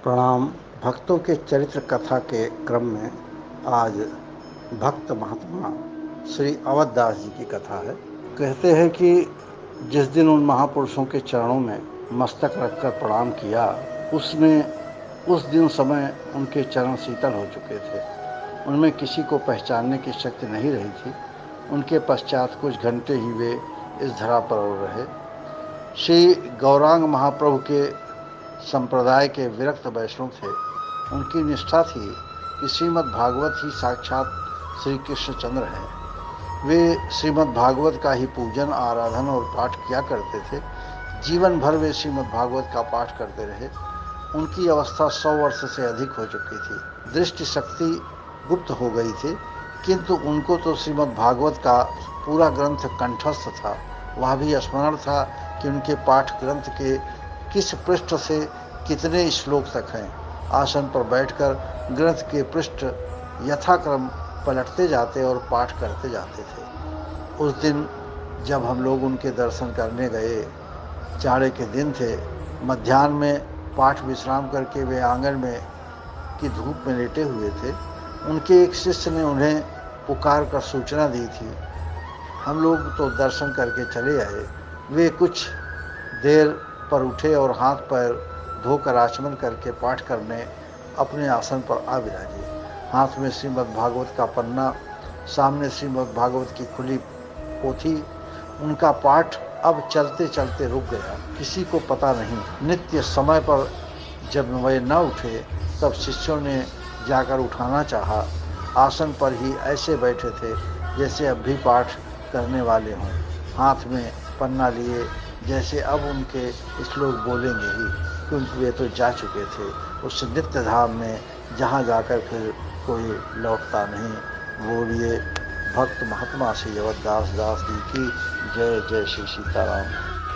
प्रणाम। भक्तों के चरित्र कथा के क्रम में आज भक्त महात्मा श्री अवधदास जी की कथा है। कहते हैं कि जिस दिन उन महापुरुषों के चरणों में मस्तक रखकर प्रणाम किया, उस दिन समय उनके चरण शीतल हो चुके थे। उनमें किसी को पहचानने की शक्ति नहीं रही थी। उनके पश्चात कुछ घंटे ही वे इस धरा पर और रहे। श्री गौरांग महाप्रभु के संप्रदाय के विरक्त वैष्णव थे। उनकी निष्ठा थी कि श्रीमद् भागवत ही साक्षात श्री कृष्णचंद्र हैं। वे श्रीमद् भागवत का ही पूजन, आराधन और पाठ किया करते थे। जीवन भर वे श्रीमद् भागवत का पाठ करते रहे। उनकी अवस्था 100 वर्ष से अधिक हो चुकी थी। दृष्टि शक्ति गुप्त हो गई थी, किंतु उनको तो श्रीमद् भागवत का पूरा ग्रंथ कंठस्थ था। वह भी स्मरण था कि उनके पाठ ग्रंथ के किस पृष्ठ से कितने श्लोक तक हैं। आसन पर बैठकर ग्रंथ के पृष्ठ यथाक्रम पलटते जाते और पाठ करते जाते थे। उस दिन जब हम लोग उनके दर्शन करने गए, जाड़े के दिन थे, मध्याह्न में पाठ विश्राम करके वे आंगन में की धूप में लेटे हुए थे। उनके एक शिष्य ने उन्हें पुकार कर सूचना दी थी। हम लोग तो दर्शन करके चले आए। वे कुछ देर पर उठे और हाथ पैर धोकर आचमन करके पाठ करने अपने आसन पर आ विराजे। हाथ में श्रीमद् भागवत का पन्ना, सामने श्रीमद् भागवत की खुली पोथी। उनका पाठ अब चलते चलते रुक गया, किसी को पता नहीं। नित्य समय पर जब वे न उठे तब शिष्यों ने जाकर उठाना चाहा। आसन पर ही ऐसे बैठे थे जैसे अब भी पाठ करने वाले हों, हाथ में पन्ना लिए, जैसे अब उनके श्लोक बोलेंगे ही, क्योंकि वे तो जा चुके थे उस नित्य धाम में जहाँ जाकर फिर कोई लौटता नहीं। बोलिए भक्त महात्मा श्री अवधदास दास जी की जय। जय श्री सीताराम।